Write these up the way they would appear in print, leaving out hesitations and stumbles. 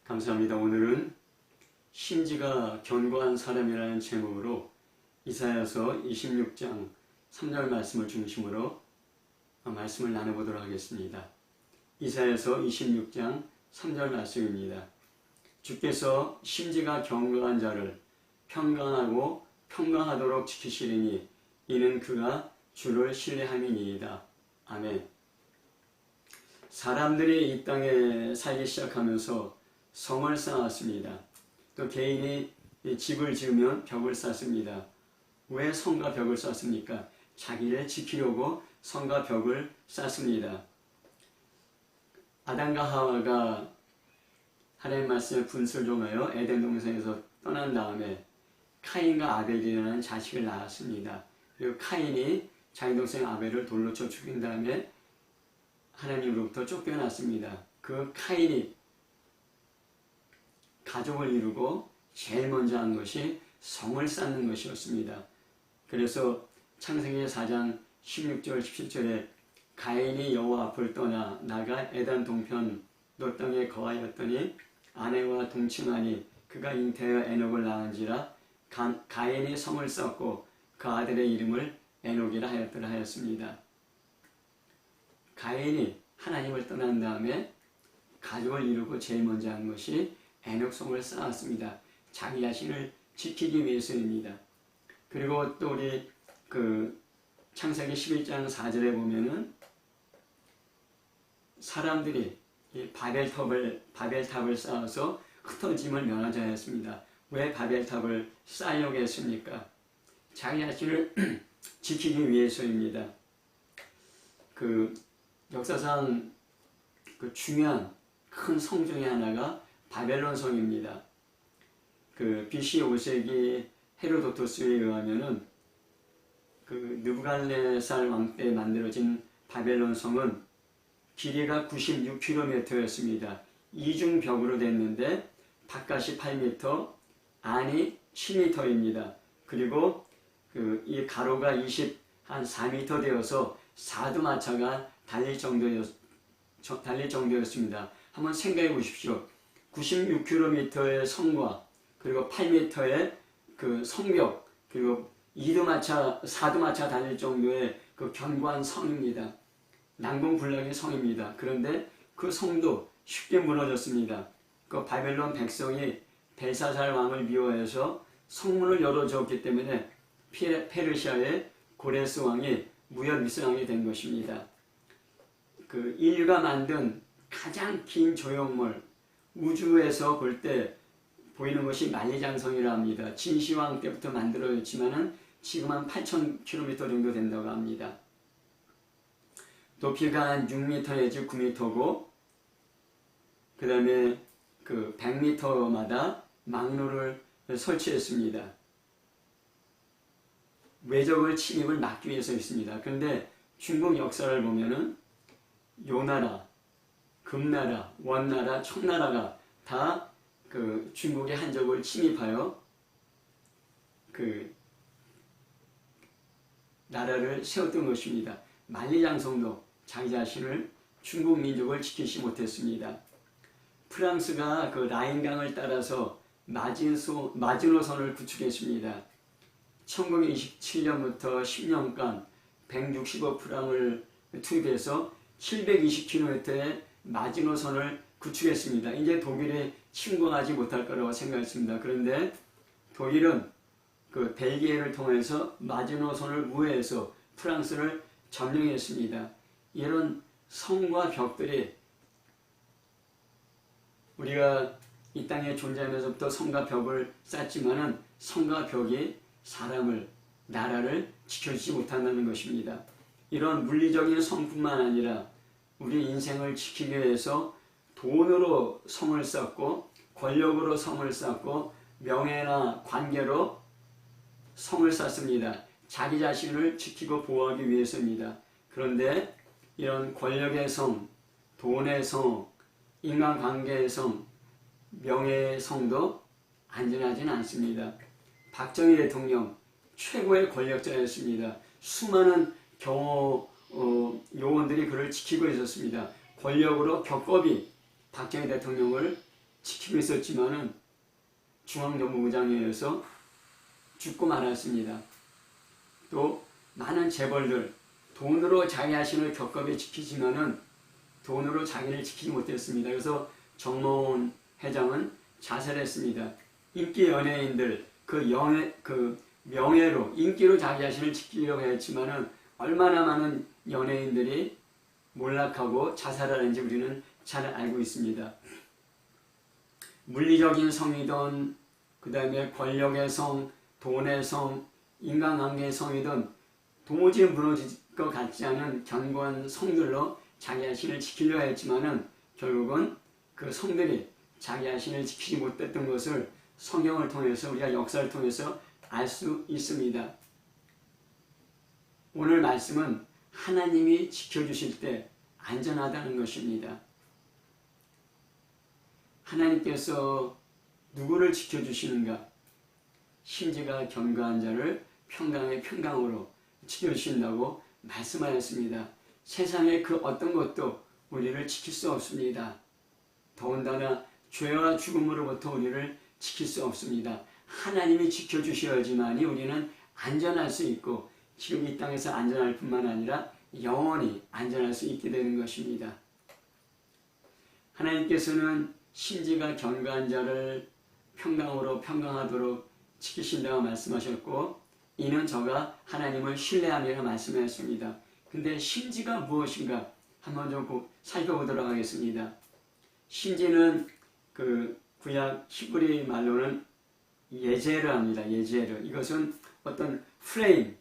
감사합니다. 오늘은 심지가 견고한 사람이라는 제목으로 이사야서 26장 3절 말씀을 중심으로 말씀을 나눠보도록 하겠습니다. 이사야서 26장 3절 말씀입니다. 주께서 심지가 견고한 자를 평강하고 평강하도록 지키시리니 이는 그가 주를 신뢰함이니이다. 아멘. 사람들이 이 땅에 살기 시작하면서 성을 쌓았습니다. 또 개인이 집을 지으면 벽을 쌓습니다. 왜 성과 벽을 쌓습니까? 자기를 지키려고 성과 벽을 쌓습니다. 아담과 하와가 하나님 말씀에 분설종하여 에덴 동산에서 떠난 다음에 카인과 아벨이라는 자식을 낳았습니다. 그리고 카인이 자기 동생 아벨을 돌로 쳐 죽인 다음에 하나님으로부터 쫓겨났습니다. 그 카인이 가족을 이루고 제일 먼저 한 것이 성을 쌓는 것이었습니다. 그래서 창세기 4장 16절 17절에 가인이 여호와 앞을 떠나 나가 에단 동편 노 땅에 거하였더니 아내와 동침하니 그가 잉태하여 에녹을 낳은지라 가인이 성을 쌓고 그 아들의 이름을 에녹이라 하였더라 하였습니다. 가인이 하나님을 떠난 다음에 가족을 이루고 제일 먼저 한 것이 에녹성을 쌓았습니다. 자기 자신을 지키기 위해서입니다. 그리고 또 우리 창세기 11장 4절에 보면은 사람들이 이 바벨탑을 쌓아서 흩어짐을 면하자 했습니다. 왜 바벨탑을 쌓으려고 했습니까? 자기 자신을 지키기 위해서입니다. 역사상 중요한 큰 성 중에 하나가 바벨론 성입니다. BC 5세기 헤로도토스에 의하면은 느부갓네살 왕 때 만들어진 바벨론 성은 길이가 96km였습니다. 이중벽으로 됐는데 바깥이 8m, 안이 7m입니다. 그리고 이 가로가 4m 되어서 사두마차가 달릴 정도였습니다. 한번 생각해 보십시오. 96km의 성과 그리고 8m의 성벽 그리고 4두마차 달릴 정도의 견고한 성입니다. 난공불락의 성입니다. 그런데 그 성도 쉽게 무너졌습니다. 바벨론 백성이 벨사살 왕을 미워해서 성문을 열어주었기 때문에 페르시아의 고레스 왕이 무혈 위상이 된 것입니다. 인류가 만든 가장 긴 조형물, 우주에서 볼 때 보이는 것이 만리장성이라 합니다. 진시황 때부터 만들어졌지만은 지금 한 8,000km 정도 된다고 합니다. 높이가 한 6m 내지 9m고 그 다음에 100m마다 망루를 설치했습니다. 외적의 침입을 막기 위해서 있습니다. 그런데 중국 역사를 보면은 요나라, 금나라, 원나라, 청나라가 다 중국의 한적을 침입하여 나라를 세웠던 것입니다. 만리장성도 자기 자신을 중국 민족을 지키지 못했습니다. 프랑스가 라인강을 따라서 마지노선을 구축했습니다. 1927년부터 10년간 165프랑을 투입해서 720km의 마지노선을 구축했습니다. 이제 독일이 침공하지 못할 거라고 생각했습니다. 그런데 독일은 벨기에를 통해서 마지노선을 우회해서 프랑스를 점령했습니다. 이런 성과 벽들이 우리가 이 땅에 존재하면서부터 성과 벽을 쌓지만은 성과 벽이 사람을, 나라를 지켜주지 못한다는 것입니다. 이런 물리적인 성뿐만 아니라 우리 인생을 지키기 위해서 돈으로 성을 쌓고 권력으로 성을 쌓고 명예나 관계로 성을 쌓습니다. 자기 자신을 지키고 보호하기 위해서입니다. 그런데 이런 권력의 성, 돈의 성, 인간관계의 성, 명예의 성도 안전하지는 않습니다. 박정희 대통령 최고의 권력자였습니다. 수많은 요원들이 그를 지키고 있었습니다. 권력으로 격겁이 박정희 대통령을 지키고 있었지만은 중앙정부부장에 의해서 죽고 말았습니다. 또 많은 재벌들 돈으로 자기 자신을 격겁에 지키지만은 돈으로 자기를 지키지 못했습니다. 그래서 정몽원 회장은 자살했습니다. 인기 연예인들 그 명예로 인기로 자기 자신을 지키려고 했지만은 얼마나 많은 연예인들이 몰락하고 자살하는지 우리는 잘 알고 있습니다. 물리적인 성이든 그 다음에 권력의 성, 돈의 성, 인간관계의 성이든 도무지 무너질 것 같지 않은 견고한 성들로 자기 자신을 지키려 했지만은 결국은 그 성들이 자기 자신을 지키지 못했던 것을 성경을 통해서 우리가 역사를 통해서 알 수 있습니다. 오늘 말씀은 하나님이 지켜주실 때 안전하다는 것입니다. 하나님께서 누구를 지켜주시는가? 심지가 견고한 자를 평강의 평강으로 지켜주신다고 말씀하였습니다. 세상의 그 어떤 것도 우리를 지킬 수 없습니다. 더군다나 죄와 죽음으로부터 우리를 지킬 수 없습니다. 하나님이 지켜주셔야지만이 우리는 안전할 수 있고 지금 이 땅에서 안전할 뿐만 아니라 영원히 안전할 수 있게 되는 것입니다. 하나님께서는 심지가 견고한 자를 평강으로 평강하도록 지키신다고 말씀하셨고 이는 저가 하나님을 신뢰함이라 말씀하셨습니다. 근데 심지가 무엇인가 한번 좀 살펴보도록 하겠습니다. 심지는 그 구약 히브리 말로는 예제를 합니다. 예제를. 이것은 어떤 프레임,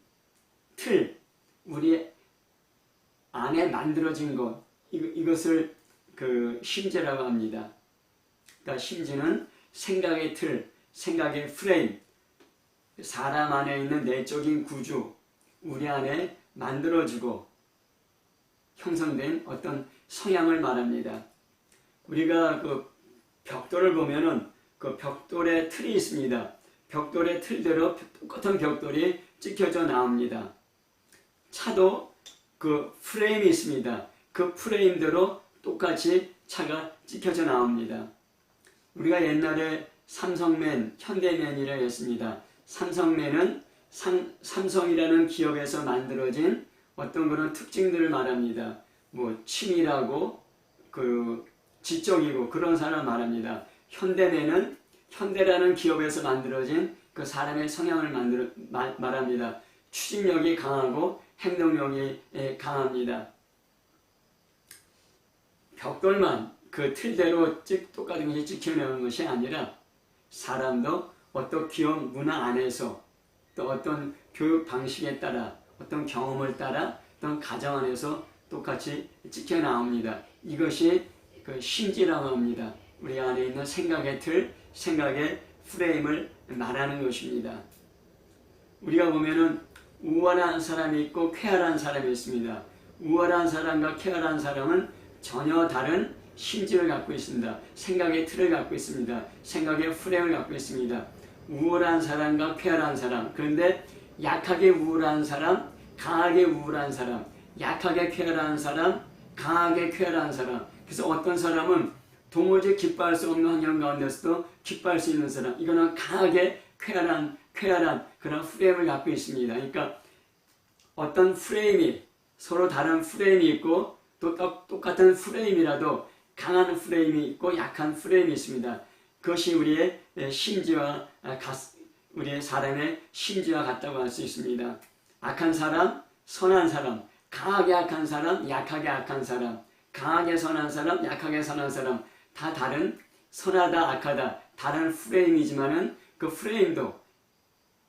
틀, 우리 안에 만들어진 것, 이것을 그 심지라고 합니다. 그러니까 심지는 생각의 틀, 생각의 프레임, 사람 안에 있는 내적인 구조, 우리 안에 만들어지고 형성된 어떤 성향을 말합니다. 우리가 그 벽돌을 보면은 그 벽돌의 틀이 있습니다. 벽돌의 틀대로 똑같은 벽돌이 찍혀져 나옵니다. 차도 그 프레임이 있습니다. 그 프레임대로 똑같이 차가 찍혀져 나옵니다. 우리가 옛날에 삼성맨, 현대맨이라 했습니다. 삼성맨은 삼성이라는 기업에서 만들어진 어떤 그런 특징들을 말합니다. 뭐 치밀하고 그 지적이고 그런 사람을 말합니다. 현대맨은 현대라는 기업에서 만들어진 그 사람의 성향을 말합니다. 추진력이 강하고 행동력이 강합니다. 벽돌만 그 틀대로 똑같은 것이 찍혀내는 것이 아니라 사람도 어떤 기업 문화 안에서 또 어떤 교육 방식에 따라 어떤 경험을 따라 어떤 가정 안에서 똑같이 찍혀 나옵니다. 이것이 그 심지라고 합니다. 우리 안에 있는 생각의 틀, 생각의 프레임을 말하는 것입니다. 우리가 보면은 우월한 사람이 있고 쾌활한 사람이 있습니다. 우월한 사람과 쾌활한 사람은 전혀 다른 심지를 갖고 있습니다. 생각의 틀을 갖고 있습니다. 생각의 프레임을 갖고 있습니다. 우월한 사람과 쾌활한 사람, 그런데 약하게 우월한 사람, 강하게 우월한 사람, 약하게 쾌활한 사람, 강하게 쾌활한 사람. 그래서 어떤 사람은 도무지 기뻐할 수 없는 환경 가운데서도 기뻐할 수 있는 사람, 이거는 강하게 쾌활한 그런 프레임을 갖고 있습니다. 그러니까 어떤 프레임이 서로 다른 프레임이 있고 또 똑같은 프레임이라도 강한 프레임이 있고 약한 프레임이 있습니다. 그것이 우리의 심지와 우리의 사람의 심지와 같다고 할 수 있습니다. 악한 사람, 선한 사람, 강하게 악한 사람, 약하게 악한 사람, 강하게 선한 사람, 약하게 선한 사람, 다 다른 선하다, 악하다, 다른 프레임이지만은 그 프레임도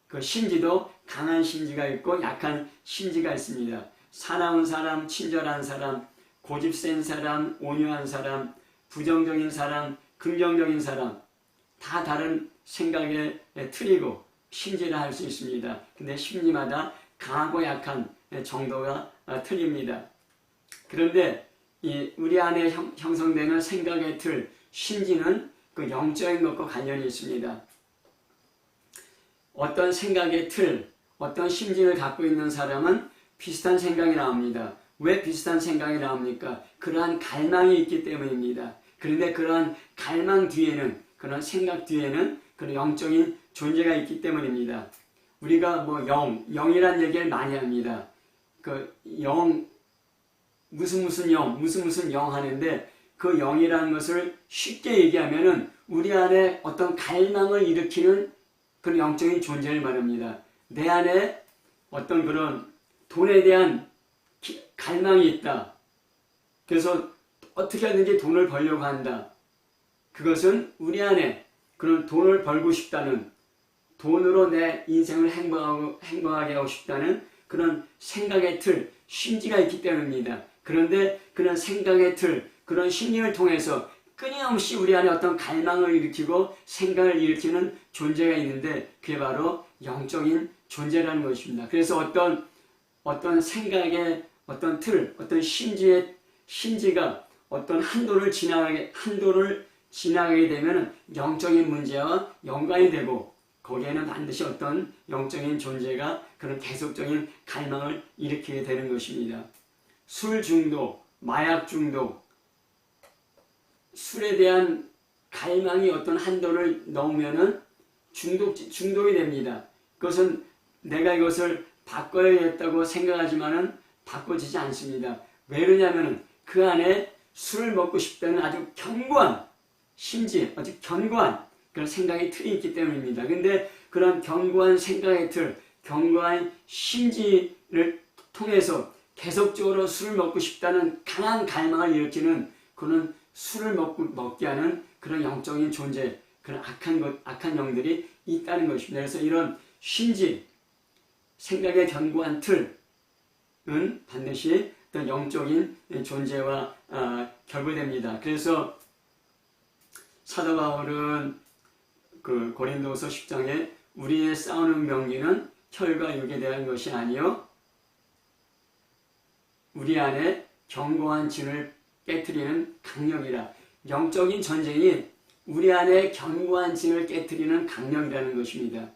그 심지도 강한 심지가 있고 약한 심지가 있습니다. 사나운 사람, 친절한 사람, 고집 센 사람, 온유한 사람, 부정적인 사람, 긍정적인 사람, 다 다른 생각의 틀이고 심지라 할 수 있습니다. 근데 심지마다 강하고 약한 정도가 틀립니다. 그런데 우리 안에 형성되는 생각의 틀, 심지는 그 영적인 것과 관련이 있습니다. 어떤 생각의 틀, 어떤 심지를 갖고 있는 사람은 비슷한 생각이 나옵니다. 왜 비슷한 생각이 나옵니까? 그러한 갈망이 있기 때문입니다. 그런데 그런 갈망 뒤에는, 그런 생각 뒤에는 그런 영적인 존재가 있기 때문입니다. 우리가 뭐 영이란 얘기를 많이 합니다. 그 무슨 영 하는데 그 영이라는 것을 쉽게 얘기하면은 우리 안에 어떤 갈망을 일으키는 그런 영적인 존재를 말합니다. 내 안에 어떤 그런 돈에 대한 갈망이 있다. 그래서 어떻게 하든지 돈을 벌려고 한다. 그것은 우리 안에 그런 돈을 벌고 싶다는, 돈으로 내 인생을 행복하게 하고 싶다는 그런 생각의 틀, 심지가 있기 때문입니다. 그런데 그런 생각의 틀, 그런 심리를 통해서 끊임없이 우리 안에 어떤 갈망을 일으키고 생각을 일으키는 존재가 있는데 그게 바로 영적인 존재라는 것입니다. 그래서 어떤 생각의 어떤 틀, 어떤 심지가 어떤 한도를 지나가게 되면 영적인 문제와 연관이 되고 거기에는 반드시 어떤 영적인 존재가 그런 계속적인 갈망을 일으키게 되는 것입니다. 술 중독, 마약 중독, 술에 대한 갈망이 어떤 한도를 넘으면은 중독이 됩니다. 그것은 내가 이것을 바꿔야겠다고 생각하지만은 바꿔지지 않습니다. 왜 그러냐면은 그 안에 술을 먹고 싶다는 아주 견고한 심지, 아주 견고한 그런 생각의 틀이 있기 때문입니다. 근데 그런 견고한 생각의 틀, 견고한 심지를 통해서 계속적으로 술을 먹고 싶다는 강한 갈망을 일으키는 그런 술을 먹게 하는 그런 영적인 존재, 그런 악한 영들이 있다는 것입니다. 그래서 이런 심지, 생각의 견고한 틀은 반드시 어떤 영적인 존재와 결부됩니다. 그래서 사도 바울은 그 고린도서 10장에 우리의 싸우는 병기는 혈과 육에 대한 것이 아니요 우리 안에 견고한 진을 깨트리는 강력이라. 영적인 전쟁이 우리 안에 견고한 진을 깨트리는 강력이라는 것입니다.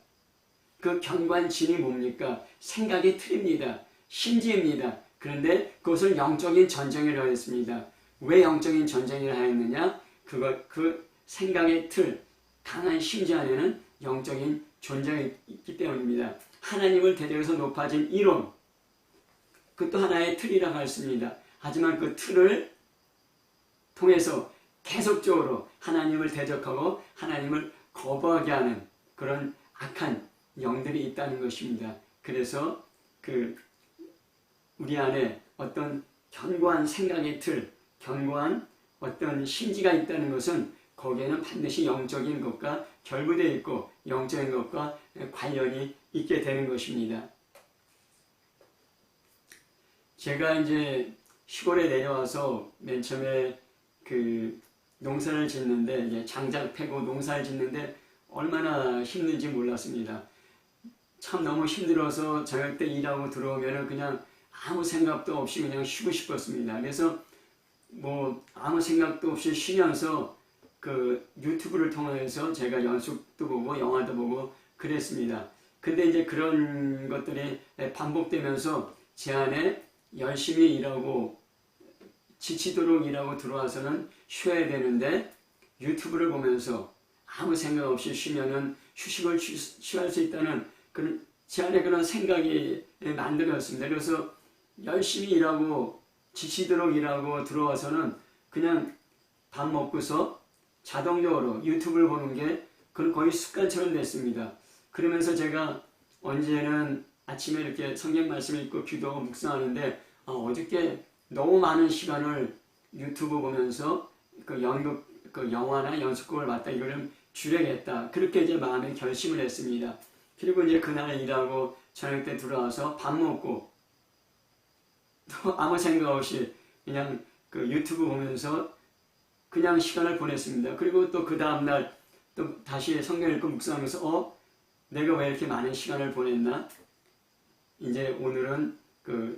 그 견고한 진이 뭡니까? 생각의 틀입니다. 심지입니다. 그런데 그것을 영적인 전쟁이라고 했습니다. 왜 영적인 전쟁이라 하였느냐? 그 생각의 틀, 강한 심지 안에는 영적인 존재가 있기 때문입니다. 하나님을 대적해서 높아진 이론, 그것도 하나의 틀이라고 할 수 있습니다. 하지만 그 틀을 통해서 계속적으로 하나님을 대적하고 하나님을 거부하게 하는 그런 악한 영들이 있다는 것입니다. 그래서 우리 안에 어떤 견고한 생각의 틀, 견고한 어떤 심지가 있다는 것은 거기에는 반드시 영적인 것과 결부되어 있고 영적인 것과 관련이 있게 되는 것입니다. 제가 이제 시골에 내려와서 맨 처음에 농사를 짓는데, 이제 장작 패고 농사를 짓는데 얼마나 힘든지 몰랐습니다. 참 너무 힘들어서 저녁 때 일하고 들어오면 그냥 아무 생각도 없이 그냥 쉬고 싶었습니다. 그래서 뭐 아무 생각도 없이 쉬면서 유튜브를 통해서 제가 연습도 보고 영화도 보고 그랬습니다. 근데 이제 그런 것들이 반복되면서 제 안에 열심히 일하고 지치도록 일하고 들어와서는 쉬어야 되는데 유튜브를 보면서 아무 생각 없이 쉬면은 휴식을 취할 수 있다는 그런 제 안에 그런 생각이 만들어졌습니다. 그래서 열심히 일하고 지치도록 일하고 들어와서는 그냥 밥 먹고서 자동적으로 유튜브를 보는 게 그건 거의 습관처럼 됐습니다. 그러면서 제가 언제는 아침에 이렇게 성경 말씀을 읽고 기도하고 묵상하는데 어저께 너무 많은 시간을 유튜브 보면서 영화나 연습곡을 봤다. 이걸 좀 줄여야겠다. 그렇게 이제 마음에 결심을 했습니다. 그리고 이제 그날 일하고 저녁 때 들어와서 밥 먹고 또 아무 생각 없이 그냥 유튜브 보면서 그냥 시간을 보냈습니다. 그리고 또 그 다음날 또 다시 성경 읽고 묵상하면서 내가 왜 이렇게 많은 시간을 보냈나? 이제 오늘은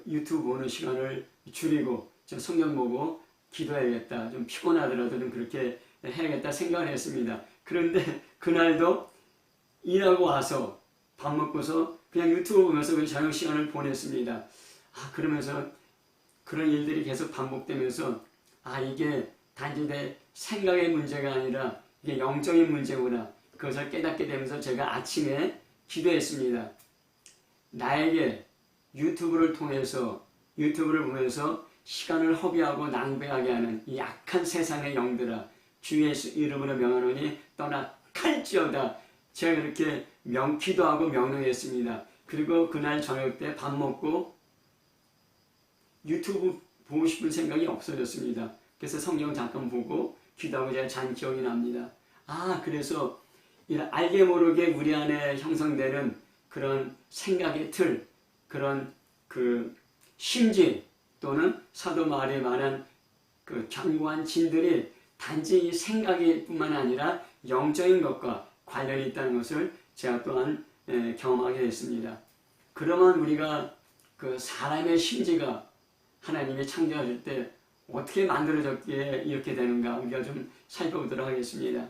유튜브 보는 시간을 줄이고 좀 성경 보고 기도해야겠다. 좀 피곤하더라도 좀 그렇게 해야겠다 생각을 했습니다. 그런데 그날도 일하고 와서 밥 먹고서 그냥 유튜브 보면서 그 저녁 시간을 보냈습니다. 그러면서 그런 일들이 계속 반복되면서 이게 단지 내 생각의 문제가 아니라 이게 영적인 문제구나. 그것을 깨닫게 되면서 제가 아침에 기도했습니다. 나에게 유튜브를 통해서 유튜브를 보면서 시간을 허비하고 낭비하게 하는 이 악한 세상의 영들아, 주 예수 이름으로 명하노니 떠나갈지어다. 제가 그렇게 기도하고 명령했습니다. 그리고 그날 저녁 때 밥 먹고 유튜브 보고 싶은 생각이 없어졌습니다. 그래서 성경 잠깐 보고 기도하고 제가 잔 기억이 납니다. 그래서 알게 모르게 우리 안에 형성되는 그런 생각의 틀, 그런 그 심지 또는 사도 바울에 말한 그 견고한 진들이 단지 이 생각이 뿐만 아니라 영적인 것과 관련이 있다는 것을 제가 또한 경험하게 됐습니다. 그러면 우리가 그 사람의 심지가 하나님이 창조하실 때 어떻게 만들어졌기에 이렇게 되는가 우리가 좀 살펴보도록 하겠습니다.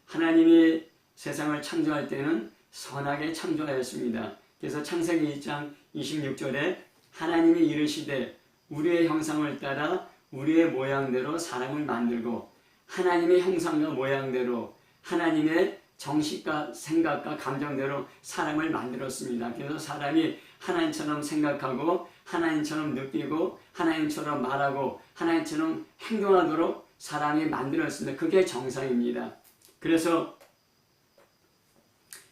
하나님이 세상을 창조할 때는 선하게 창조하였습니다. 그래서 창세기 2장 26절에 하나님이 이르시되 우리의 형상을 따라 우리의 모양대로 사람을 만들고 하나님의 형상과 모양대로 하나님의 정식과 생각과 감정대로 사람을 만들었습니다. 그래서 사람이 하나님처럼 생각하고 하나님처럼 느끼고 하나님처럼 말하고 하나님처럼 행동하도록 사람이 만들었습니다. 그게 정상입니다. 그래서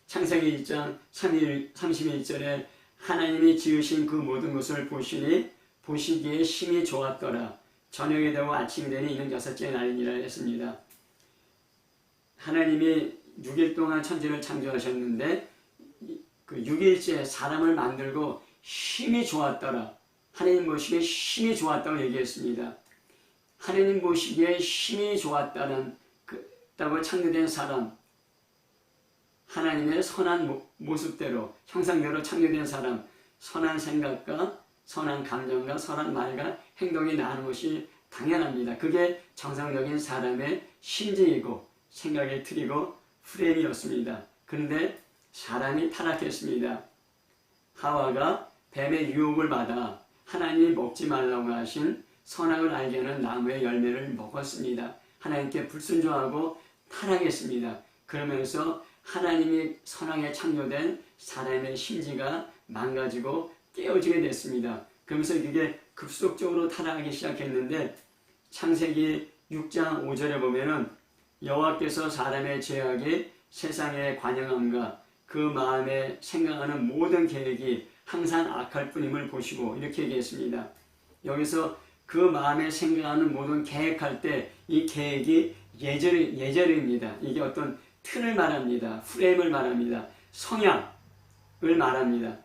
창세기 1장 31절에 하나님이 지으신 그 모든 것을 보시니 보시기에 심히 좋았더라. 저녁이 되고 아침이 되니 이는 6째 날이니라 했습니다. 하나님이 6일 동안 천지를 창조하셨는데 그 6일째 사람을 만들고 심히 좋았더라. 하나님 보시기에 심히 좋았다고 얘기했습니다. 하나님 보시기에 심히 좋았다고 창조된 사람, 하나님의 선한 모습대로 형상대로 창조된 사람, 선한 생각과 선한 감정과 선한 말과 행동이 나는 것이 당연합니다. 그게 정상적인 사람의 심지이고 생각의 틀이고 프레임이었습니다. 그런데 사람이 타락했습니다. 하와가 뱀의 유혹을 받아 하나님이 먹지 말라고 하신 선악을 알게 하는 나무의 열매를 먹었습니다. 하나님께 불순종하고 타락했습니다. 그러면서 하나님이 선하게 창조된 사람의 심지가 망가지고 깨어지게 됐습니다. 그러면서 이게 급속적으로 타락하기 시작했는데 창세기 6장 5절에 보면은 여호와께서 사람의 죄악이 세상의 관영함과 그 마음에 생각하는 모든 계획이 항상 악할 뿐임을 보시고 이렇게 얘기했습니다. 여기서 그 마음에 생각하는 모든 계획할 때 이 계획이 예절입니다. 이게 어떤 틀을 말합니다. 프레임을 말합니다. 성향을 말합니다.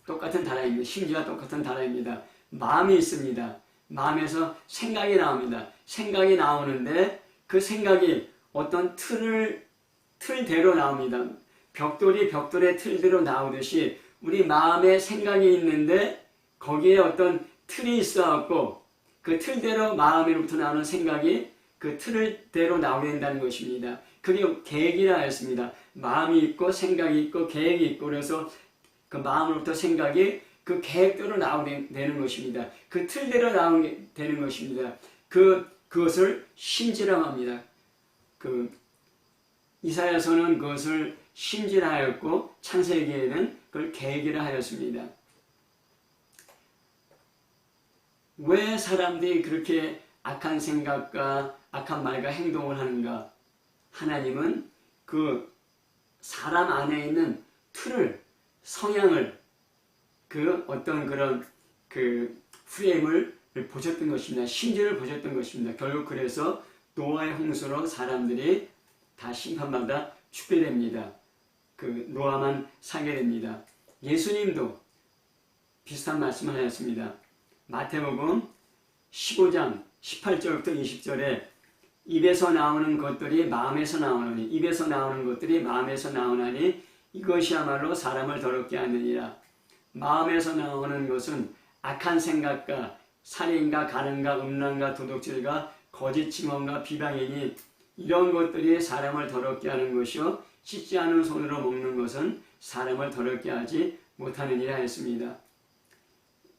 똑같은 단어입니다. 심지어 똑같은 단어입니다. 마음이 있습니다. 마음에서 생각이 나옵니다. 생각이 나오는데 그 생각이 어떤 틀대로 나옵니다. 벽돌이 벽돌의 틀대로 나오듯이 우리 마음에 생각이 있는데 거기에 어떤 틀이 있어갖고 그 틀대로 마음으로부터 나오는 생각이 그 틀대로 나오게 된다는 것입니다. 그게 계획이라 했습니다. 마음이 있고 생각이 있고 계획이 있고 그래서 그 마음으로부터 생각이 그 계획대로 나오게 되는 것입니다. 그 틀대로 나오게 되는 것입니다. 그것을 심지라고 합니다. 이사야서는 그것을 심지라 하였고 창세기에는 그걸 계획이라 하였습니다. 왜 사람들이 그렇게 악한 생각과 악한 말과 행동을 하는가? 하나님은 그 사람 안에 있는 틀을, 성향을, 그 어떤 그런 그 프레임을 보셨던 것입니다. 심지를 보셨던 것입니다. 결국 그래서 노아의 홍수로 사람들이 다 심판받아 죽게 됩니다. 그 노아만 살게 됩니다. 예수님도 비슷한 말씀을 하셨습니다. 마태복음 15장 18절부터 20절에 입에서 나오는 것들이 마음에서 나오느니 입에서 나오는 것들이 마음에서 나오나니 이것이야말로 사람을 더럽게 하느니라. 마음에서 나오는 것은 악한 생각과 살인과 간음과 음란과 도둑질과 거짓 증언과 비방이니 이런 것들이 사람을 더럽게 하는 것이요 씻지 않은 손으로 먹는 것은 사람을 더럽게 하지 못하느니라 했습니다.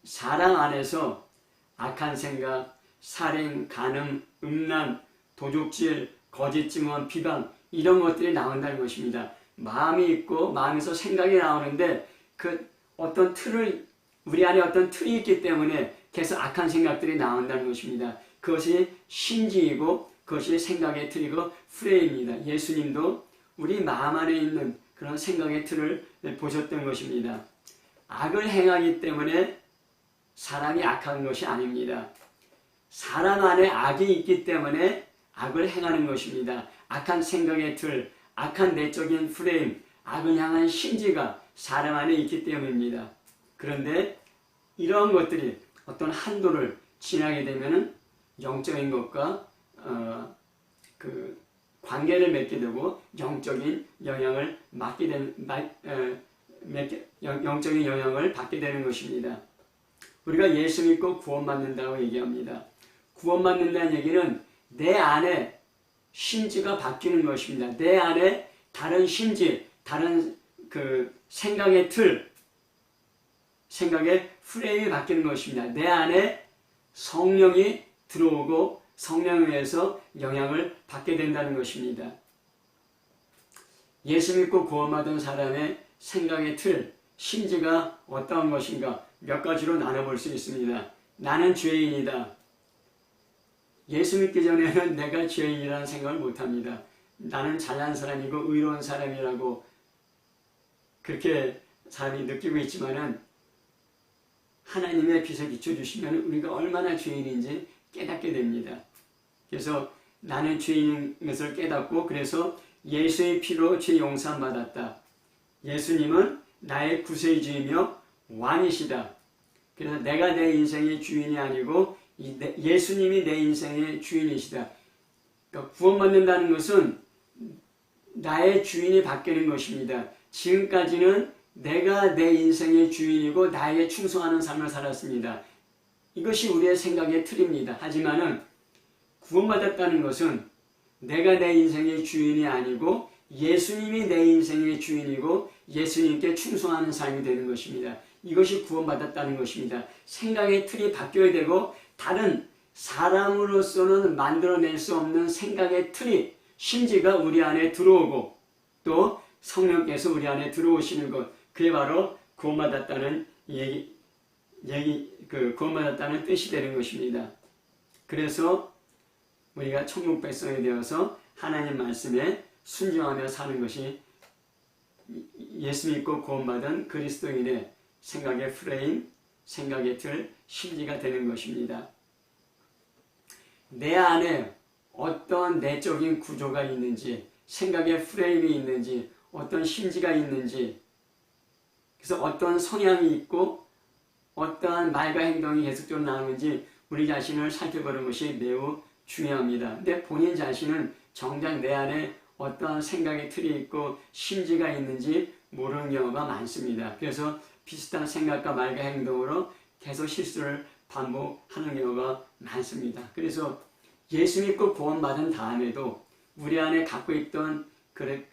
사람 안에서 악한 생각, 살인, 간음, 음란, 도둑질, 거짓 증언, 비방 이런 것들이 나온다는 것입니다. 마음이 있고 마음에서 생각이 나오는데 그 어떤 틀을 우리 안에 어떤 틀이 있기 때문에 계속 악한 생각들이 나온다는 것입니다. 그것이 심지이고 그것이 생각의 틀이고 프레임입니다. 예수님도 우리 마음 안에 있는 그런 생각의 틀을 보셨던 것입니다. 악을 행하기 때문에 사람이 악한 것이 아닙니다. 사람 안에 악이 있기 때문에 악을 행하는 것입니다. 악한 생각의 틀, 악한 내적인 프레임, 악을 향한 심지가 사람 안에 있기 때문입니다. 그런데 이러한 것들이 어떤 한도를 지나게 되면 영적인 것과 그 관계를 맺게 되고 영적인 영향을 영적인 영향을 받게 되는 것입니다. 우리가 예수 믿고 구원받는다고 얘기합니다. 구원받는다는 얘기는 내 안에 심지가 바뀌는 것입니다. 내 안에 다른 심지, 다른 그 생각의 틀, 생각의 프레임이 바뀌는 것입니다. 내 안에 성령이 들어오고 성령에 의해서 영향을 받게 된다는 것입니다. 예수 믿고 구원받은 사람의 생각의 틀, 심지가 어떠한 것인가 몇 가지로 나눠볼 수 있습니다. 나는 죄인이다. 예수 믿기 전에는 내가 죄인이라는 생각을 못합니다. 나는 잘난 사람이고 의로운 사람이라고 그렇게 사람이 느끼고 있지만은 하나님의 빛을 비춰주시면 우리가 얼마나 죄인인지 깨닫게 됩니다. 그래서 나는 죄인인 것을 깨닫고 그래서 예수의 피로 죄 용서함 받았다. 예수님은 나의 구세주이며 왕이시다. 그래서 내가 내 인생의 주인이 아니고 예수님이 내 인생의 주인이시다. 그러니까 구원받는다는 것은 나의 주인이 바뀌는 것입니다. 지금까지는 내가 내 인생의 주인이고 나에게 충성하는 삶을 살았습니다. 이것이 우리의 생각의 틀입니다. 하지만은 구원받았다는 것은 내가 내 인생의 주인이 아니고 예수님이 내 인생의 주인이고 예수님께 충성하는 삶이 되는 것입니다. 이것이 구원받았다는 것입니다. 생각의 틀이 바뀌어야 되고 다른 사람으로서는 만들어낼 수 없는 생각의 틀이 심지가 우리 안에 들어오고 또 성령께서 우리 안에 들어오시는 것, 그게 바로 구원받았다는 구원받았다는 뜻이 되는 것입니다. 그래서 우리가 천국 백성이 되어서 하나님 말씀에 순종하며 사는 것이 예수 믿고 구원받은 그리스도인의 생각의 프레임, 생각의 틀, 심지가 되는 것입니다. 내 안에 어떤 내적인 구조가 있는지, 생각의 프레임이 있는지, 어떤 심지가 있는지, 그래서 어떤 성향이 있고 어떠한 말과 행동이 계속적으로 나오는지 우리 자신을 살펴보는 것이 매우 중요합니다. 근데 본인 자신은 정작 내 안에 어떠한 생각의 틀이 있고 심지가 있는지 모르는 경우가 많습니다. 그래서 비슷한 생각과 말과 행동으로 계속 실수를 반복하는 경우가 많습니다. 그래서 예수 믿고 구원받은 다음에도 우리 안에 갖고 있던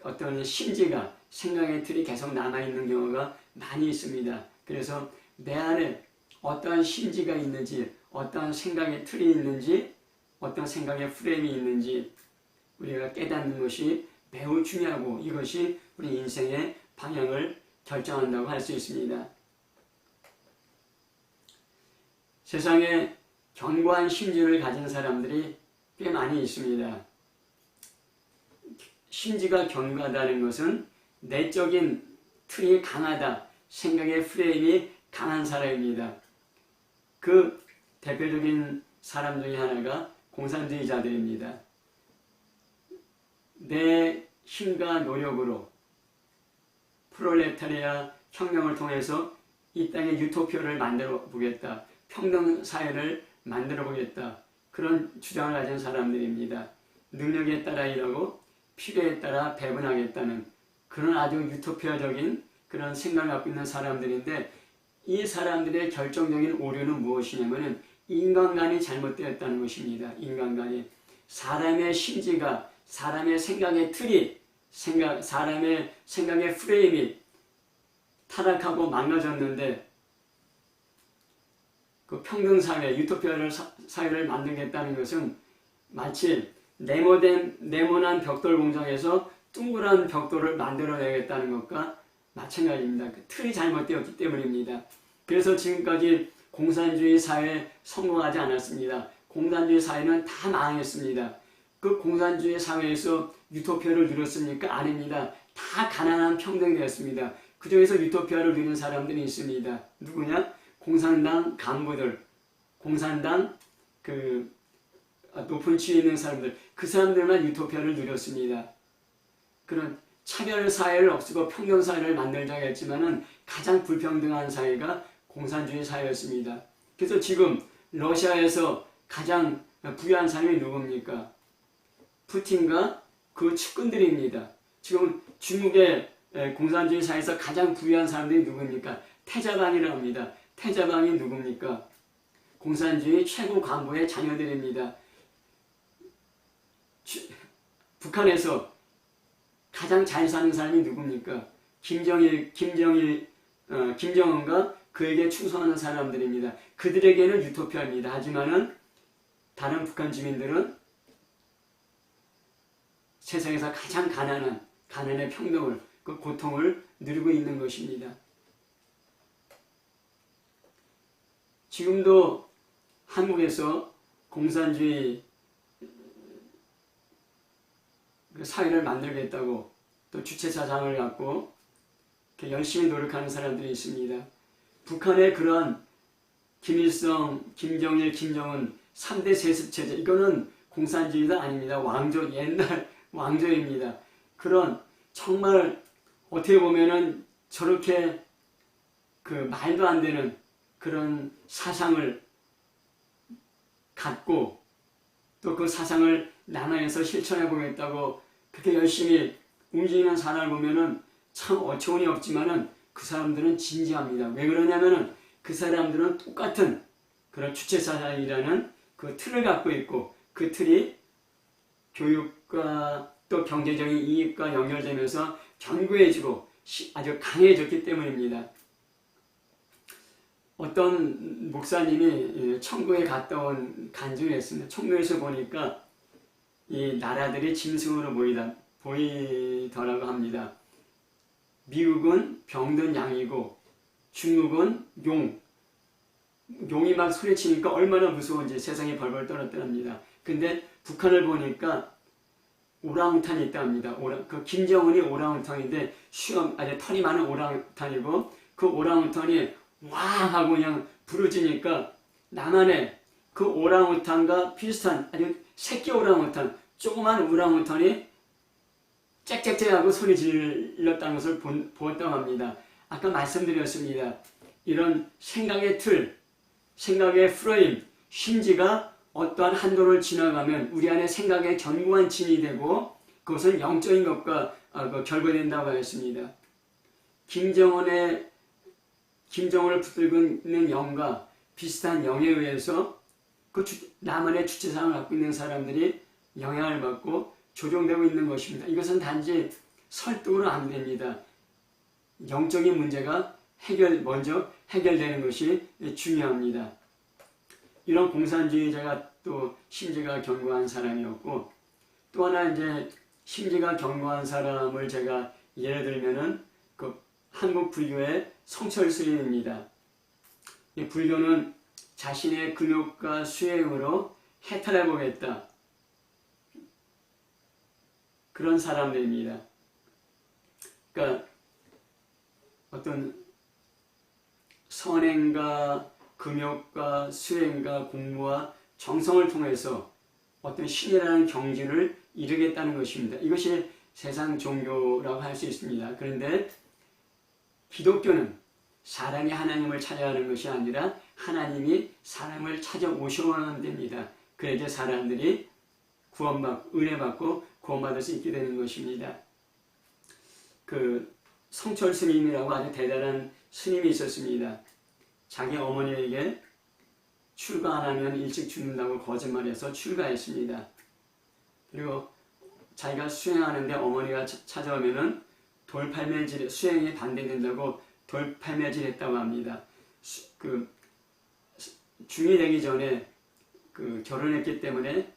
어떤 심지가 생각의 틀이 계속 남아있는 경우가 많이 있습니다. 그래서 내 안에 어떠한 심지가 있는지, 어떠한 생각의 틀이 있는지, 어떤 생각의 프레임이 있는지 우리가 깨닫는 것이 매우 중요하고 이것이 우리 인생의 방향을 결정한다고 할 수 있습니다. 세상에 견고한 심지를 가진 사람들이 꽤 많이 있습니다. 심지가 견고하다는 것은 내적인 틀이 강하다, 생각의 프레임이 강한 사람입니다. 그 대표적인 사람 중에 하나가 공산주의자들입니다. 내 힘과 노력으로 프롤레타리아 혁명을 통해서 이 땅에 유토피아를 만들어 보겠다. 평등 사회를 만들어 보겠다. 그런 주장을 가진 사람들입니다. 능력에 따라 일하고 필요에 따라 배분하겠다는 그런 아주 유토피아적인 그런 생각을 갖고 있는 사람들인데 이 사람들의 결정적인 오류는 무엇이냐면 인간관이 잘못되었다는 것입니다. 인간관이. 사람의 심지가, 사람의 생각의 틀이, 사람의 생각의 프레임이 타락하고 망가졌는데 그 평등사회, 유토피아를 사회를 만들겠다는 것은 마치 네모난 벽돌 공장에서 둥그런 벽돌을 만들어내겠다는 것과 마찬가지입니다. 그 틀이 잘못되었기 때문입니다. 그래서 지금까지 공산주의 사회에 성공하지 않았습니다. 공산주의 사회는 다 망했습니다. 그 공산주의 사회에서 유토피아를 누렸습니까? 아닙니다. 다 가난한 평등되었습니다. 그 중에서 유토피아를 누린 사람들이 있습니다. 누구냐? 공산당 간부들, 공산당 그 높은 지위에 있는 사람들, 그 사람들만 유토피아를 누렸습니다. 그런 차별 사회를 없애고 평등 사회를 만들자고 했지만은 가장 불평등한 사회가 공산주의 사회였습니다. 그래서 지금 러시아에서 가장 부유한 사람이 누굽니까? 푸틴과 그 측근들입니다. 지금 중국의 공산주의 사회에서 가장 부유한 사람들이 누굽니까? 태자방이라고 합니다. 태자방이 누굽니까? 공산주의 최고 간부의 자녀들입니다. 북한에서 가장 잘 사는 사람이 누굽니까? 김정은과 그에게 충성하는 사람들입니다. 그들에게는 유토피아입니다. 하지만은 다른 북한 주민들은 세상에서 가장 가난의 평등을, 그 고통을 누리고 있는 것입니다. 지금도 한국에서 공산주의 사회를 만들겠다고 또 주체사상을 갖고 열심히 노력하는 사람들이 있습니다. 북한의 그런 김일성, 김정일, 김정은 3대 세습체제, 이거는 공산주의가 아닙니다. 옛날 왕조입니다. 그런 정말 어떻게 보면은 저렇게 그 말도 안 되는 그런 사상을 갖고 또 그 사상을 남한에서 실천해 보겠다고 그렇게 열심히 움직이는 사람을 보면은 참 어처구니 없지만은 그 사람들은 진지합니다. 왜 그러냐면은 그 사람들은 똑같은 그런 주체사상이라는 그 틀을 갖고 있고 그 틀이 교육과 또 경제적인 이익과 연결되면서 견고해지고 아주 강해졌기 때문입니다. 어떤 목사님이 천국에 갔다 온 간증을 했습니다. 천국에서 보니까 이 나라들이 짐승으로 보이더라고 합니다. 미국은 병든 양이고 중국은 용이 막 소리치니까 얼마나 무서운지 세상이 벌벌 떨었답니다. 근데 북한을 보니까 오랑우탄이 있답니다. 그 김정은이 오랑우탄인데 아주 털이 많은 오랑우탄이고 그 오랑우탄이 왕 하고 그냥 부르짖으니까 남한에 그 오랑우탄과 비슷한 아주 새끼 오랑우탄, 조그만 오랑우탄이 짹짹짹 하고 소리 질렀다는 것을 보았다고 합니다. 아까 말씀드렸습니다. 이런 생각의 틀, 생각의 프레임, 심지가 어떠한 한도를 지나가면 우리 안에 생각의 견고한 진이 되고 그것은 영적인 것과 결부된다고 하였습니다. 김정은을 붙들고 있는 영과 비슷한 영에 의해서 그 남한의 주체상을 갖고 있는 사람들이 영향을 받고 조종되고 있는 것입니다. 이것은 단지 설득으로 안 됩니다. 영적인 문제가 먼저 해결되는 것이 중요합니다. 이런 공산주의자가 또 심지가 견고한 사람이었고 또 하나 이제 심지가 견고한 사람을 제가 예를 들면은 그 한국 불교의 성철 스님입니다. 이 불교는 자신의 근육과 수행으로 해탈해 보겠다. 그런 사람들입니다. 그러니까 어떤 선행과 금욕과 수행과 공부와 정성을 통해서 어떤 신이라는 경지를 이루겠다는 것입니다. 이것이 세상 종교라고 할 수 있습니다. 그런데 기독교는 사람이 하나님을 찾아야 하는 것이 아니라 하나님이 사람을 찾아오셔야 됩니다. 그래야 사람들이 은혜받고 구원받을 수 있게 되는 것입니다. 그 성철 스님이라고 아주 대단한 스님이 있었습니다. 자기 어머니에게 출가 안 하면 일찍 죽는다고 거짓말해서 출가했습니다. 그리고 자기가 수행하는데 어머니가 찾아오면은 수행이 반대된다고 돌팔매질 했다고 합니다. 중이 되기 전에 결혼했기 때문에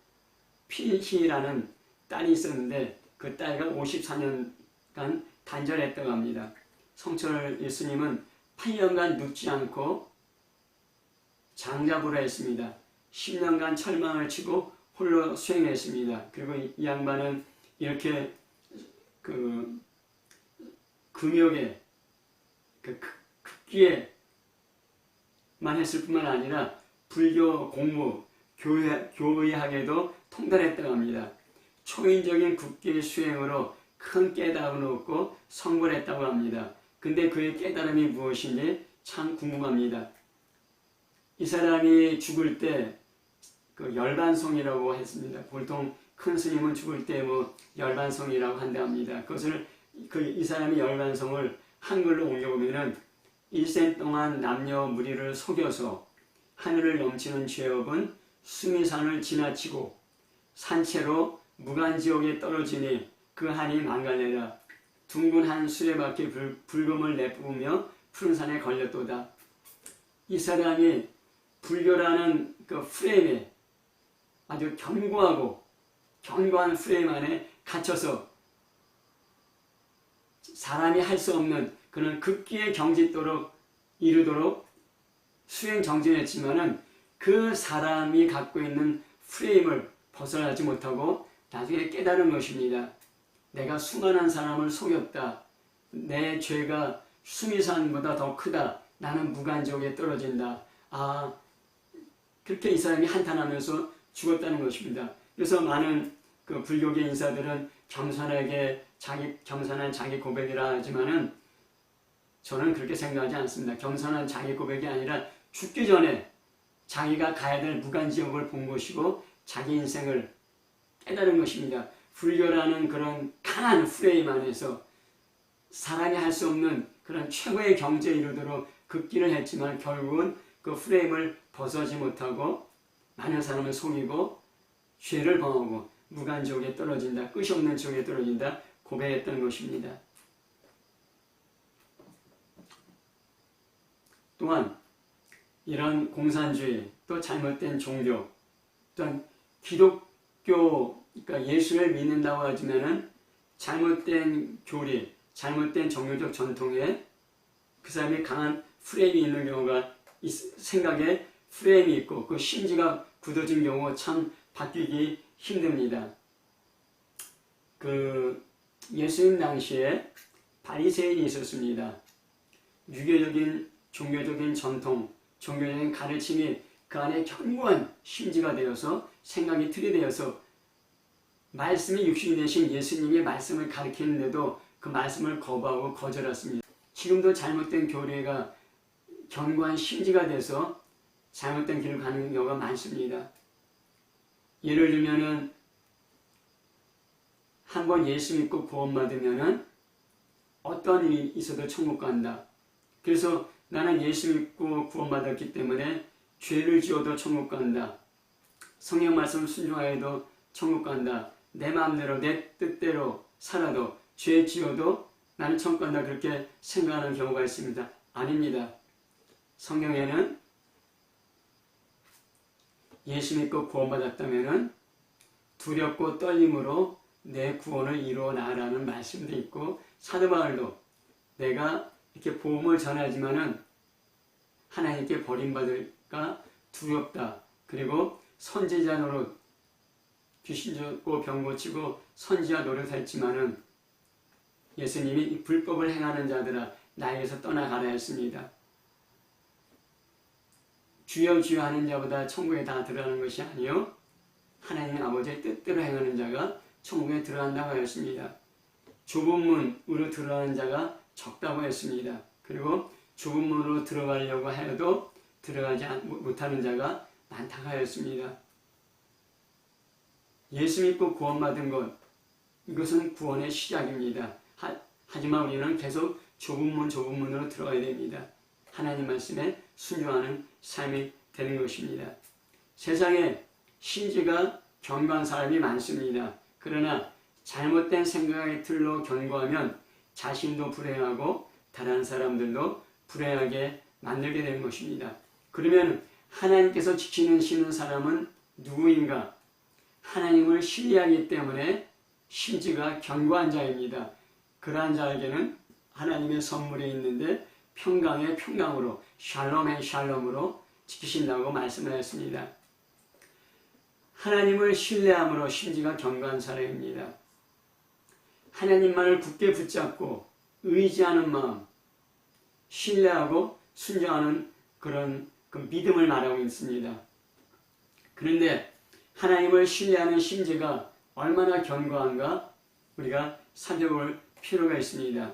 피히라는 딸이 있었는데 그 딸과 54년간 단절했다고 합니다. 성철 예수님은 8년간 눕지 않고 장자부라 했습니다. 10년간 철망을 치고 홀로 수행했습니다. 그리고 이 양반은 이렇게 금욕에 극기에만 했을 뿐만 아니라 불교 공부, 교의학에도 통달했다고 합니다. 초인적인 국기의 수행으로 큰 깨달음을 얻고 성불 했다고 합니다. 근데 그의 깨달음이 무엇인지 참 궁금합니다. 이 사람이 죽을 때 열반송이라고 했습니다. 보통 큰 스님은 죽을 때 열반송이라고 한답니다. 그것을 이 사람이 열반송을 한글로 옮겨보면은 일생 동안 남녀 무리를 속여서 하늘을 넘치는 죄업은 수미산을 지나치고 산채로 무간지옥에 떨어지니 그 한이 망갈래라. 둥근 한 수레바퀴 불금을 내뿜으며 푸른 산에 걸렸도다. 이 사람이 불교라는 그 프레임에 아주 견고한 프레임 안에 갇혀서 사람이 할 수 없는 그런 극기의 경지도록 이르도록 수행 정진했지만은 그 사람이 갖고 있는 프레임을 벗어나지 못하고 나중에 깨달은 것입니다. 내가 수많은 사람을 속였다. 내 죄가 수미산보다 더 크다. 나는 무간지옥에 떨어진다. 그렇게 이 사람이 한탄하면서 죽었다는 것입니다. 그래서 많은 불교계 인사들은 겸손한 자기 고백이라 하지만은 저는 그렇게 생각하지 않습니다. 겸손한 자기 고백이 아니라 죽기 전에 자기가 가야 될 무간지옥을 본 것이고 자기 인생을 깨달은 것입니다. 불교라는 그런 강한 프레임 안에서 사람이 할 수 없는 그런 최고의 경지에 이르도록 극기를 했지만 결국은 그 프레임을 벗어지 못하고 많은 사람을 속이고 죄를 범하고 무간지옥에 떨어진다. 끝이 없는 지옥에 떨어진다. 고백했던 것입니다. 또한 이런 공산주의 또 잘못된 종교 또한 기독교 그러니까 예수를 믿는다고 하지만은 잘못된 교리 잘못된 종교적 전통에 그 사람이 강한 프레임이 있는 경우가 생각에 프레임이 있고 그 심지가 굳어진 경우 참 바뀌기 힘듭니다. 예수님 당시에 바리새인이 있었습니다. 유교적인 종교적인 전통, 종교적인 가르침이 그 안에 견고한 심지가 되어서 생각이 틀이 되어서 말씀이 육신이 되신 예수님의 말씀을 가르치는데도 그 말씀을 거부하고 거절했습니다. 지금도 잘못된 교리가 견고한 심지가 돼서 잘못된 길을 가는 경우가 많습니다. 예를 들면은 한번 예수 믿고 구원받으면은 어떤 일이 있어도 천국 간다. 그래서 나는 예수 믿고 구원받았기 때문에 죄를 지어도 천국 간다. 성경 말씀 순종하여도 천국 간다. 내 마음대로 내 뜻대로 살아도 죄 지어도 나는 천국 간다. 그렇게 생각하는 경우가 있습니다. 아닙니다. 성경에는 예수 믿고 구원받았다면 두렵고 떨림으로 내 구원을 이루어 나가라는 말씀도 있고 사도 바울도 내가 이렇게 복음을 전하지만은 하나님께 버림받을까 두렵다. 그리고 선지자 노릇 귀신 쫓고 병 고치고 선지자 노릇했지만은 예수님이 불법을 행하는 자들아 나에게서 떠나가라 했습니다. 주여 주여 하는 자보다 천국에 다 들어가는 것이 아니요 하나님 아버지의 뜻대로 행하는 자가 천국에 들어간다고 하였습니다. 좁은 문으로 들어가는 자가 적다고 했습니다. 그리고 좁은 문으로 들어가려고 해도 들어가지 못하는 자가 많다고 하였습니다. 예수 믿고 구원받은 것 이것은 구원의 시작입니다. 하지만 우리는 계속 좁은 문으로 들어가야 됩니다. 하나님 말씀에 순종하는 삶이 되는 것입니다. 세상에 심지가 견고한 사람이 많습니다. 그러나 잘못된 생각의 틀로 견고하면 자신도 불행하고 다른 사람들도 불행하게 만들게 되는 것입니다. 그러면 하나님께서 지키시는 사람은 누구인가? 하나님을 신뢰하기 때문에 심지가 견고한 자입니다. 그러한 자에게는 하나님의 선물이 있는데 평강의 평강으로, 샬롬의 샬롬으로 지키신다고 말씀을 했습니다. 하나님을 신뢰함으로 심지가 견고한 사람입니다. 하나님만을 굳게 붙잡고 의지하는 마음, 신뢰하고 순종하는 그런 그 믿음을 말하고 있습니다. 그런데 하나님을 신뢰하는 심지가 얼마나 견고한가 우리가 살펴볼 필요가 있습니다.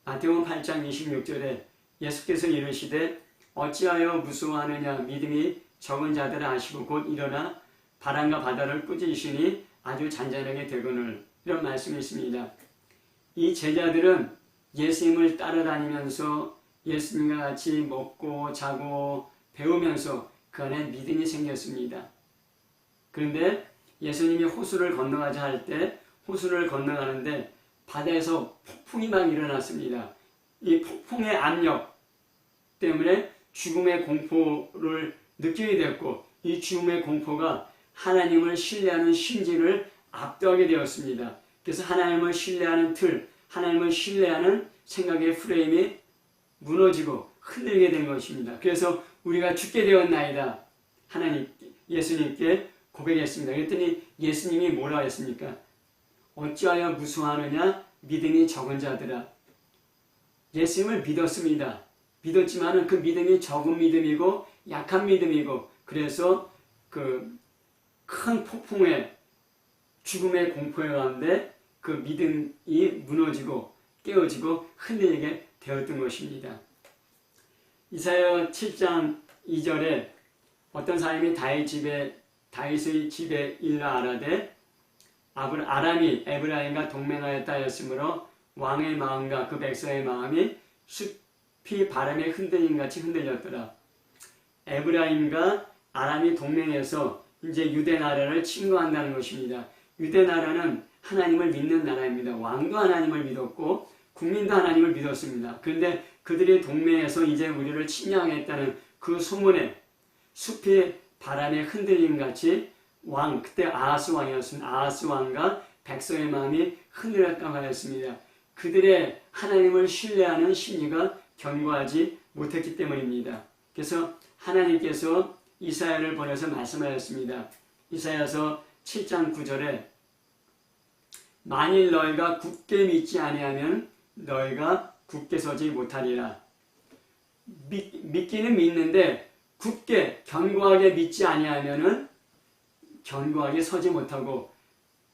마태복음 8장 26절에 예수께서 이르시되 어찌하여 무서워하느냐 믿음이 적은 자들을 아시고 곧 일어나 바람과 바다를 꾸짖으시니 아주 잔잔하게 되거늘, 이런 말씀이 있습니다. 이 제자들은 예수님을 따라다니면서 예수님과 같이 먹고 자고 배우면서 그 안에 믿음이 생겼습니다. 그런데 예수님이 호수를 건너가자 할 때 호수를 건너가는데 바다에서 폭풍이 막 일어났습니다. 이 폭풍의 압력 때문에 죽음의 공포를 느끼게 됐고, 이 죽음의 공포가 하나님을 신뢰하는 심지를 압도하게 되었습니다. 그래서 하나님을 신뢰하는 틀, 하나님을 신뢰하는 생각의 프레임이 무너지고 흔들게 된 것입니다. 그래서 우리가 죽게 되었나이다, 예수님께 고백했습니다. 그랬더니 예수님이 뭐라 했습니까? 어찌하여 무수하느냐 믿음이 적은 자들아. 예수님을 믿었습니다. 믿었지만 그 믿음이 적은 믿음이고 약한 믿음이고, 그래서 그 큰 폭풍의 죽음의 공포에 가운데 그 믿음이 무너지고 깨어지고 흔들리게 되었던 것입니다. 이사야 7장 2절에 어떤 사람이 다윗의 집에 일러 아라되 아람이 에브라임과 동맹하였다 하였으므로 왕의 마음과 그 백성의 마음이 숲이 바람에 흔들림같이 흔들렸더라. 에브라임과 아람이 동맹해서 이제 유대 나라를 침공한다는 것입니다. 유대 나라는 하나님을 믿는 나라입니다. 왕도 하나님을 믿었고 국민도 하나님을 믿었습니다. 그런데 그들이 동맹해서 이제 우리를 침략하겠다는 그 소문에 숲이 바람에 흔들림같이 그때 아하스 왕이었습니다. 아하스 왕과 백성의 마음이 흔들렸다고 하였습니다. 그들의 하나님을 신뢰하는 심리가 견고하지 못했기 때문입니다. 그래서 하나님께서 이사야를 보내서 말씀하였습니다. 이사야서 7장 9절에 만일 너희가 굳게 믿지 아니하면 너희가 굳게 서지 못하리라. 믿기는 믿는데 굳게 견고하게 믿지 아니하면은 견고하게 서지 못하고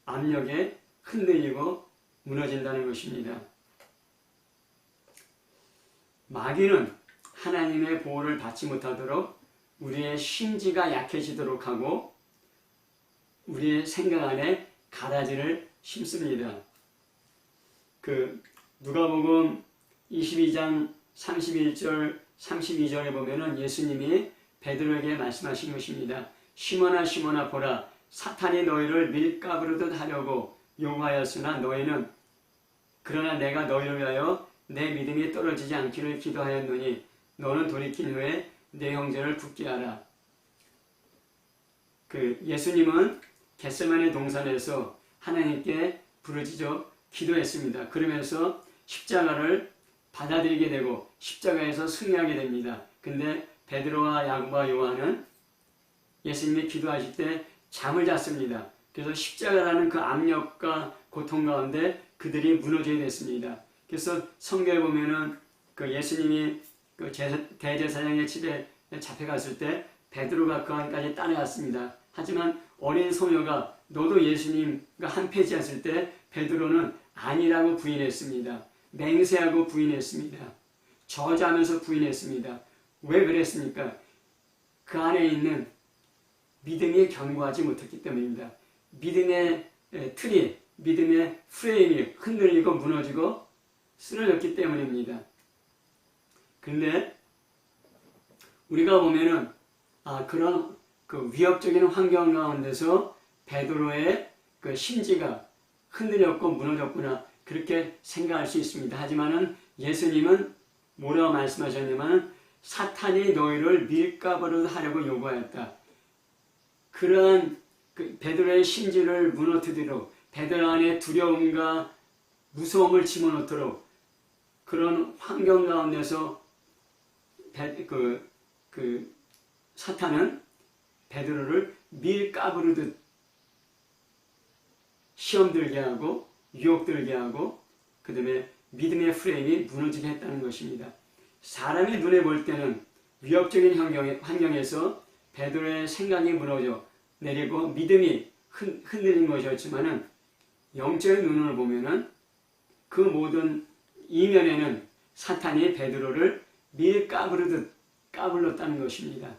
압력에 흔들리고 무너진다는 것입니다. 마귀는 하나님의 보호를 받지 못하도록 우리의 심지가 약해지도록 하고 우리의 생각 안에 가라지를 심습니다. 누가복음 22장 31절 32절에 보면은 예수님이 베드로에게 말씀하신 것입니다. 시몬아 시몬아 보라, 사탄이 너희를 밀가부르듯 하려고 요구하였으나 너희는 그러나 내가 너희를 위하여 내 믿음이 떨어지지 않기를 기도하였노니 너는 돌이킨 후에 내 형제를 굳게 하라. 예수님은 겟세마네 동산에서 하나님께 부르짖어 기도했습니다. 그러면서 십자가를 받아들이게 되고 십자가에서 승리하게 됩니다. 근데 베드로와 야고보와 요한은 예수님이 기도하실 때 잠을 잤습니다. 그래서 십자가라는 그 압력과 고통 가운데 그들이 무너지게 됐습니다. 그래서 성경에 보면은 예수님이 대제사장의 집에 잡혀갔을 때 베드로가 그 안까지 따라갔습니다. 하지만 어린 소녀가 너도 예수님과 한패지했을 때 베드로는 아니라고 부인했습니다. 맹세하고 부인했습니다. 저주하면서 부인했습니다. 왜 그랬습니까? 그 안에 있는 믿음이 견고하지 못했기 때문입니다. 믿음의 틀이, 믿음의 프레임이 흔들리고 무너지고 쓰러졌기 때문입니다. 근데 우리가 보면은 그런 위협적인 환경 가운데서 베드로의 심지가 흔들렸고 무너졌구나, 그렇게 생각할 수 있습니다. 하지만은 예수님은 뭐라고 말씀하셨냐면 사탄이 너희를 밀가부로 하려고 요구하였다. 그러한 베드로의 심지를 무너뜨리도록 베드로 안에 두려움과 무서움을 집어넣도록 그런 환경 가운데서 사탄은 베드로를 밀가부르듯 시험 들게 하고 유혹 들게 하고 그 다음에 믿음의 프레임이 무너지게 했다는 것입니다. 사람의 눈에 볼 때는 위협적인 환경에서 베드로의 생각이 무너져 내리고 믿음이 흔들린 것이었지만은 영적인 눈으로 보면은 그 모든 이면에는 사탄이 베드로를 밀가부르듯 까불렀다는 것입니다.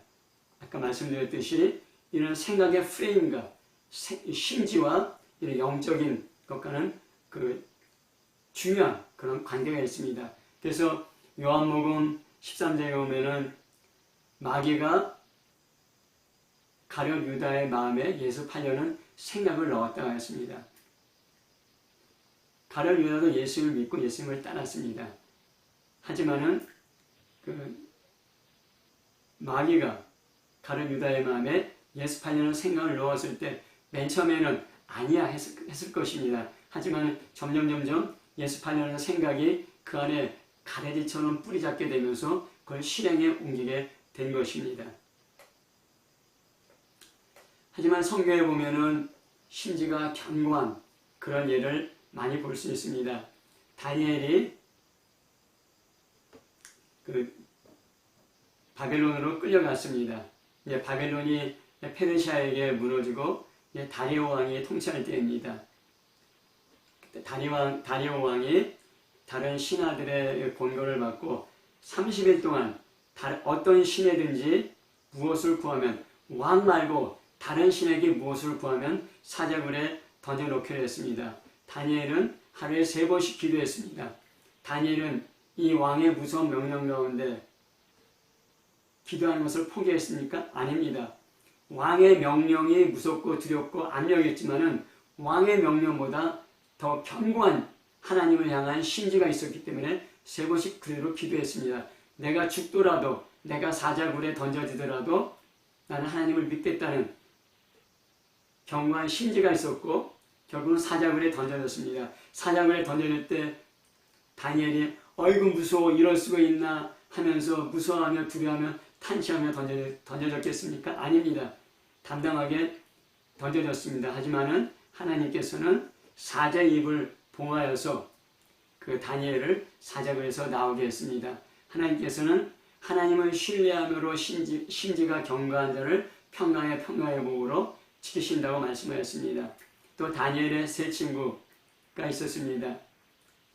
아까 말씀드렸듯이 이런 생각의 프레임과 심지와 이런 영적인 것과는 중요한 그런 관계가 있습니다. 그래서 요한복음 13장에 보면은 마귀가 가룟 유다의 마음에 예수 팔려는 생각을 넣었다고 했습니다. 가룟 유다도 예수를 믿고 예수님을 따랐습니다. 하지만은 마귀가 가룟 유다의 마음에 예수 팔려는 생각을 넣었을 때 맨 처음에는 아니야 했을 것입니다. 하지만 점점 예수 팔려는 생각이 그 안에 가래지처럼 뿌리 잡게 되면서 그걸 실행에 옮기게 된 것입니다. 하지만 성경에 보면은 심지가 견고한 그런 예를 많이 볼 수 있습니다. 다니엘이 바벨론으로 끌려갔습니다. 이제 바벨론이 페르시아에게 무너지고 다리오 왕이 통치할 때입니다. 다리오 왕이 다른 신하들의 권고를 받고 30일 동안 어떤 신에든지 무엇을 구하면 왕 말고 다른 신에게 무엇을 구하면 사자굴에 던져놓기로 했습니다. 다니엘은 하루에 3번씩 기도했습니다. 다니엘은 이 왕의 무서운 명령 가운데 기도하는 것을 포기했습니까? 아닙니다. 왕의 명령이 무섭고 두렵고 압력했지만은 왕의 명령보다 더 견고한 하나님을 향한 심지가 있었기 때문에 3번씩 그대로 기도했습니다. 내가 죽더라도 내가 사자굴에 던져지더라도 나는 하나님을 믿겠다는 견고한 심지가 있었고 결국은 사자굴에 던져졌습니다. 사자굴에 던져질 때 다니엘이 어이구 무서워 이럴 수가 있나 하면서 무서워하며 두려워하며 탄식하며 던져졌겠습니까? 아닙니다. 담담하게 던져졌습니다. 하지만은 하나님께서는 사자의 입을 봉하여서 그 다니엘을 사자굴에서 나오게 했습니다. 하나님께서는 하나님을 신뢰함으로 심지가 견고한 자를 평강의 복으로 지키신다고 말씀하였습니다. 또 다니엘의 3 친구가 있었습니다.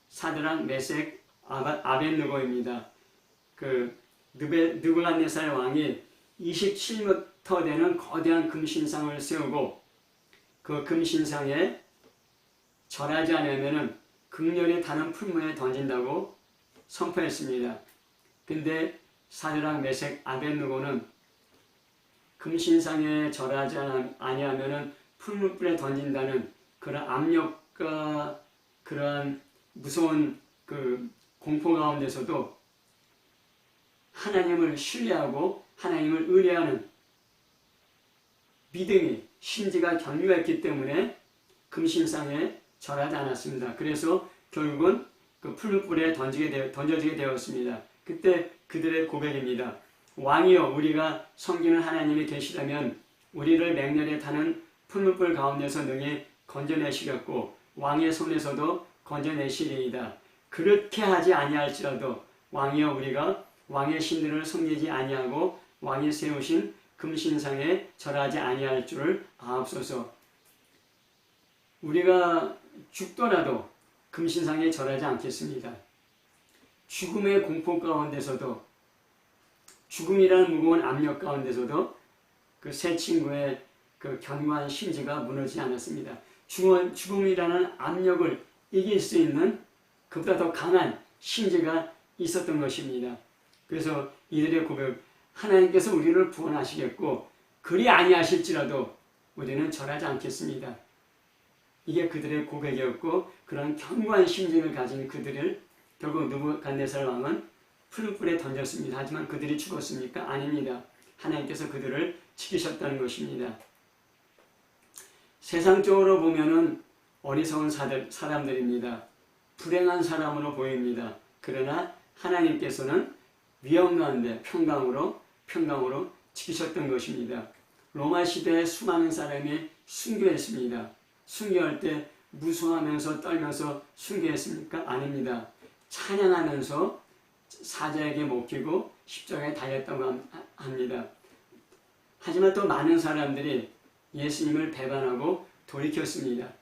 사드락, 메색, 아벳느고입니다. 느부갓네살 왕이 27m 되는 거대한 금신상을 세우고 그 금신상에 절하지 않으면 극렬히 타는 풀무에 던진다고 선포했습니다. 근데 사드락, 메색, 아벳느고는 금신상에 절하지 아니하면 풀무불에 던진다는 그런 압력과 그러한 무서운 공포 가운데서도 하나님을 신뢰하고 하나님을 의뢰하는 믿음이 심지가 견고했기 때문에 금신상에 절하지 않았습니다. 그래서 결국은 그 풀무불에 던져지게 되었습니다. 그때 그들의 고백입니다. 왕이여 우리가 섬기는 하나님이 계시다면 우리를 맹렬히 타는 풀무불 가운데서 능히 건져내시겠고 왕의 손에서도 건져내시리이다. 그렇게 하지 아니할지라도 왕이여 우리가 왕의 신들을 섬기지 아니하고 왕이 세우신 금신상에 절하지 아니할 줄을 아옵소서. 우리가 죽더라도 금신상에 절하지 않겠습니다. 죽음의 공포 가운데서도 죽음이라는 무거운 압력 가운데서도 그 3 친구의 그 견고한 심지가 무너지지 않았습니다. 죽음이라는 압력을 이길 수 있는 그보다 더 강한 심지가 있었던 것입니다. 그래서 이들의 고백, 하나님께서 우리를 구원하시겠고 그리 아니하실지라도 우리는 절하지 않겠습니다. 이게 그들의 고백이었고 그런 견고한 심지를 가진 그들을 결국 느부갓네살 왕은 풀불에 던졌습니다. 하지만 그들이 죽었습니까? 아닙니다. 하나님께서 그들을 지키셨다는 것입니다. 세상적으로 보면은 어리석은 사람들입니다. 불행한 사람으로 보입니다. 그러나 하나님께서는 위험 가운데 평강으로 지키셨던 것입니다. 로마 시대에 수많은 사람이 순교했습니다. 순교할 때 무서워하면서 떨면서 순교했습니까? 아닙니다. 찬양하면서 사자에게 먹히고 십자가에 달렸다고 합니다. 하지만 또 많은 사람들이 예수님을 배반하고 돌이켰습니다.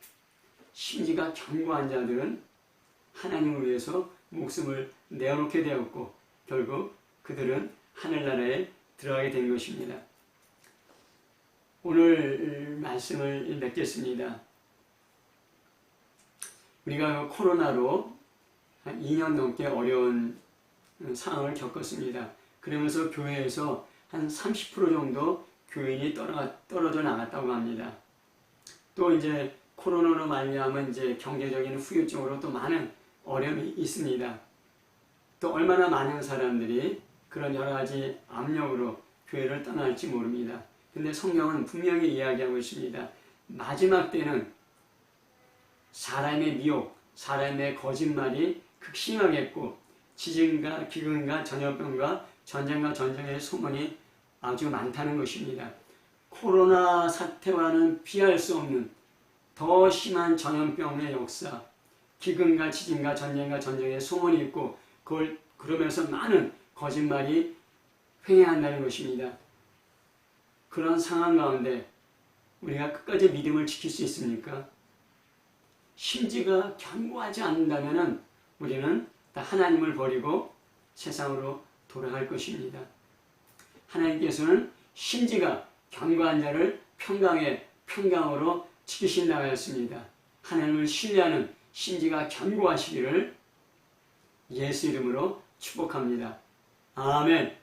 심지가 견고한 자들은 하나님을 위해서 목숨을 내어놓게 되었고 결국 그들은 하늘나라에 들어가게 된 것입니다. 오늘 말씀을 맺겠습니다. 우리가 코로나로 한 2년 넘게 어려운 상황을 겪었습니다. 그러면서 교회에서 한 30% 정도 교인이 떨어져 나갔다고 합니다. 또 이제 코로나로 말미암은 이제 경제적인 후유증으로 또 많은 어려움이 있습니다. 또 얼마나 많은 사람들이 그런 여러 가지 압력으로 교회를 떠날지 모릅니다. 근데 성경은 분명히 이야기하고 있습니다. 마지막 때는 사람의 미혹, 사람의 거짓말이 극심하겠고 지진과 기근과 전염병과 전쟁과 전쟁의 소문이 아주 많다는 것입니다. 코로나 사태와는 비할 수 없는 더 심한 전염병의 역사, 기근과 지진과 전쟁과 전쟁의 소문이 있고 그러면서 많은 거짓말이 횡행한다는 것입니다. 그런 상황 가운데 우리가 끝까지 믿음을 지킬 수 있습니까? 심지가 견고하지 않는다면 우리는 다 하나님을 버리고 세상으로 돌아갈 것입니다. 하나님께서는 심지가 견고한 자를 평강으로 지키신다고 하였습니다. 하나님을 신뢰하는 심지가 견고하시기를 예수 이름으로 축복합니다. 아멘.